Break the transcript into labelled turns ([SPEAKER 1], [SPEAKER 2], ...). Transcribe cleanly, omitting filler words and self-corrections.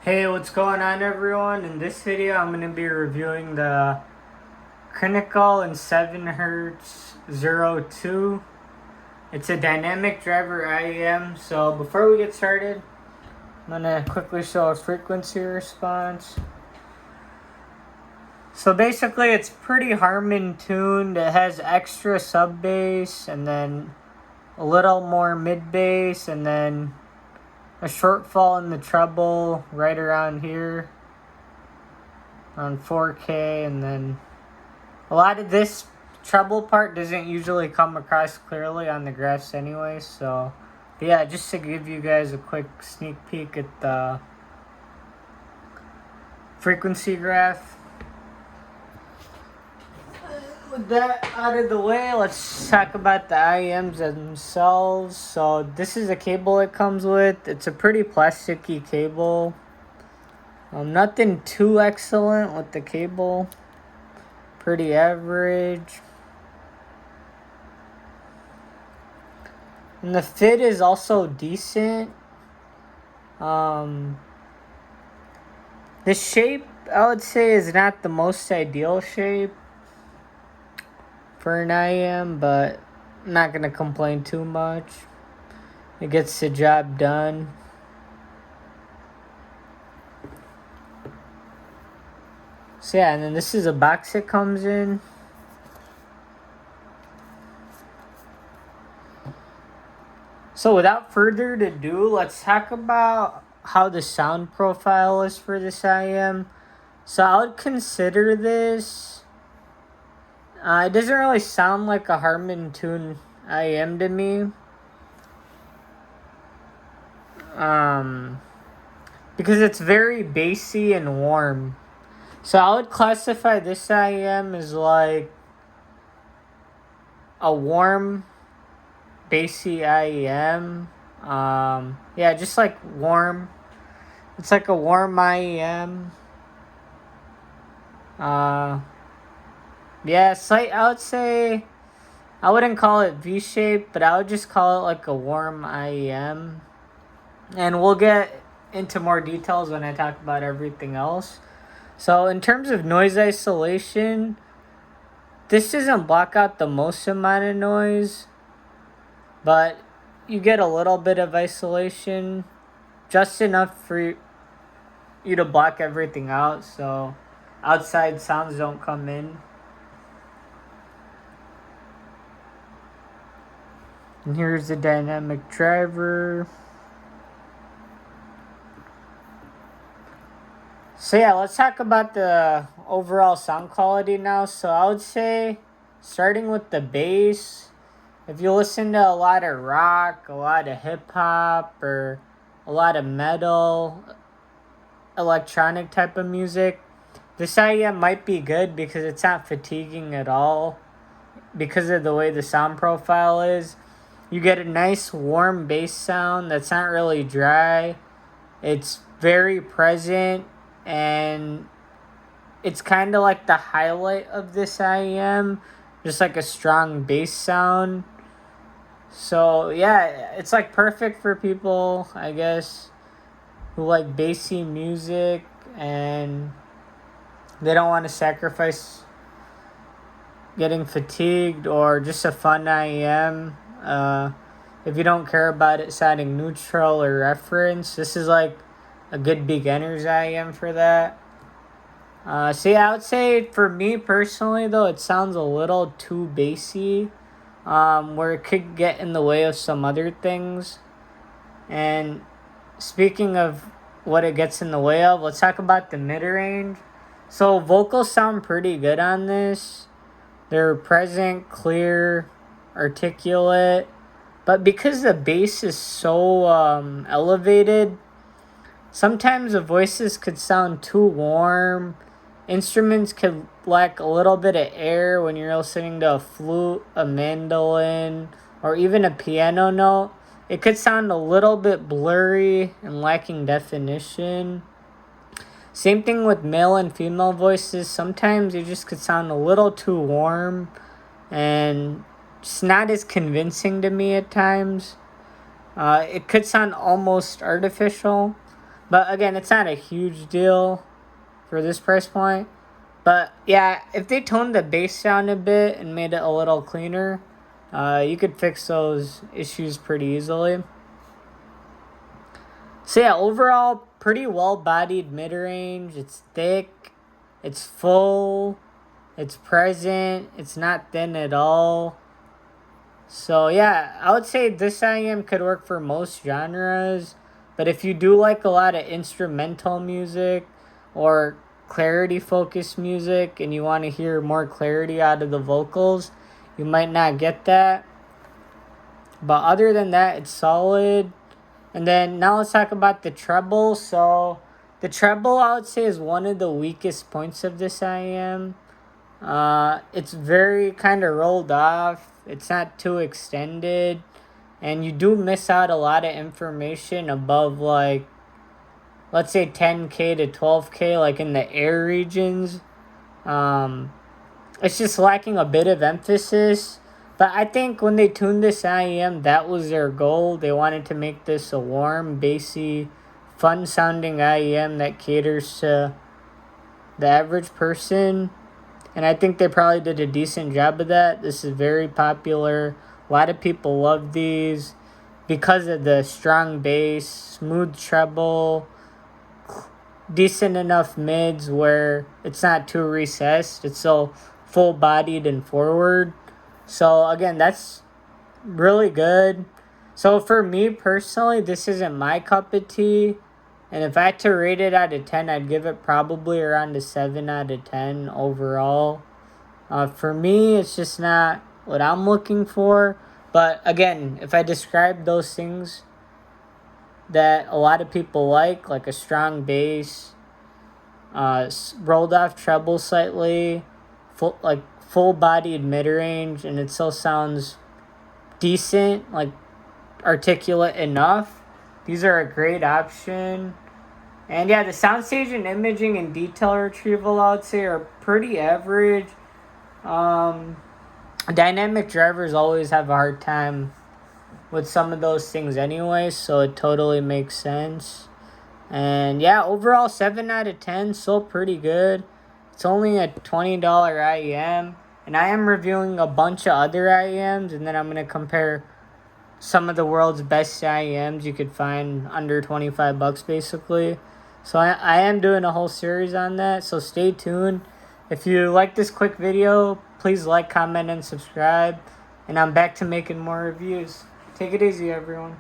[SPEAKER 1] Hey, what's going on everyone? In this video I'm going to be reviewing the Crinacle and 7Hz 02. It's a dynamic driver IEM. So before we get started, I'm going to quickly show a frequency response. So basically it's pretty Harman tuned. It has extra sub bass and then a little more mid bass and then a shortfall in the treble right around here on 4K, and then a lot of this treble part doesn't usually come across clearly on the graphs anyway, so yeah, just to give you guys a quick sneak peek at the frequency graph. With that out of the way, let's talk about the IEMs themselves. So this is a cable it comes with. It's a pretty plasticky cable. Nothing too excellent with the cable. Pretty average. And the fit is also decent. The shape, I would say, is not the most ideal shape for an IEM, but I'm not going to complain too much. It gets the job done. So yeah, and then this is a box it comes in. So without further ado, let's talk about how the sound profile is for this IEM. So I would consider this, it doesn't really sound like a Harman tune IEM to me. Because it's very bassy and warm. So I would classify this IEM as like a warm, bassy IEM. Yeah, just like warm. It's like a warm IEM. Yeah, I would say, I wouldn't call it V-shaped, but I would just call it like a warm IEM. And we'll get into more details when I talk about everything else. So in terms of noise isolation, this doesn't block out the most amount of noise, but you get a little bit of isolation, just enough for you to block everything out, so outside sounds don't come in. And here's the dynamic driver. So yeah, let's talk about the overall sound quality now. So I would say, starting with the bass, if you listen to a lot of rock, a lot of hip-hop, or a lot of metal, electronic type of music, this IEM might be good because it's not fatiguing at all because of the way the sound profile is. You get a nice warm bass sound that's not really dry. It's very present, and it's kind of like the highlight of this IEM, just like a strong bass sound. So yeah, it's like perfect for people, I guess, who like bassy music and they don't want to sacrifice getting fatigued, or just a fun IEM. If you don't care about it sounding neutral or reference, this is like a good beginner's IEM for that. So yeah, I would say for me personally though, it sounds a little too bassy, where it could get in the way of some other things. And speaking of what it gets in the way of, let's talk about the mid-range. So vocals sound pretty good on this. They're present, clear, articulate. But because the bass is so elevated, sometimes the voices could sound too warm. Instruments could lack a little bit of air when you're listening to a flute, a mandolin, or even a piano note. It could sound a little bit blurry and lacking definition. Same thing with male and female voices. Sometimes it just could sound a little too warm and just not as convincing to me at times. It could sound almost artificial. But again, it's not a huge deal for this price point. But yeah, if they toned the bass sound a bit and made it a little cleaner, you could fix those issues pretty easily. So yeah, overall, pretty well-bodied mid-range. It's thick, it's full, it's present, it's not thin at all. So yeah, I would say this IM could work for most genres. But if you do like a lot of instrumental music or clarity-focused music and you want to hear more clarity out of the vocals, you might not get that. But other than that, it's solid. And then now let's talk about the treble. So the treble, I would say, is one of the weakest points of this IM. It's very kind of rolled off. It's not too extended. And you do miss out a lot of information above, like, let's say 10K to 12K, like in the air regions. It's just lacking a bit of emphasis. But I think when they tuned this IEM, that was their goal. They wanted to make this a warm, bassy, fun-sounding IEM that caters to the average person. And I think they probably did a decent job of that. This is very popular. A lot of people love these because of the strong bass, smooth treble, decent enough mids where it's not too recessed. It's so full-bodied and forward. So again, that's really good. So for me personally, this isn't my cup of tea. And if I had to rate it out of 10, I'd give it probably around a 7 out of 10 overall. For me, it's just not what I'm looking for. But again, if I describe those things that a lot of people like a strong bass, rolled off treble slightly, full-bodied mid-range, and it still sounds decent, like articulate enough, these are a great option. And yeah, the soundstage and imaging and detail retrieval, I would say, are pretty average. Dynamic drivers always have a hard time with some of those things anyway, so it totally makes sense. And yeah, overall 7 out of 10, still pretty good. It's only a $20 IEM, and I am reviewing a bunch of other IEMs, and then I'm going to compare some of the world's best IEMs you could find under 25 bucks basically. So I am doing a whole series on that, so stay tuned. If you like this quick video, please like, comment, and subscribe. And I'm back to making more reviews. Take it easy, everyone.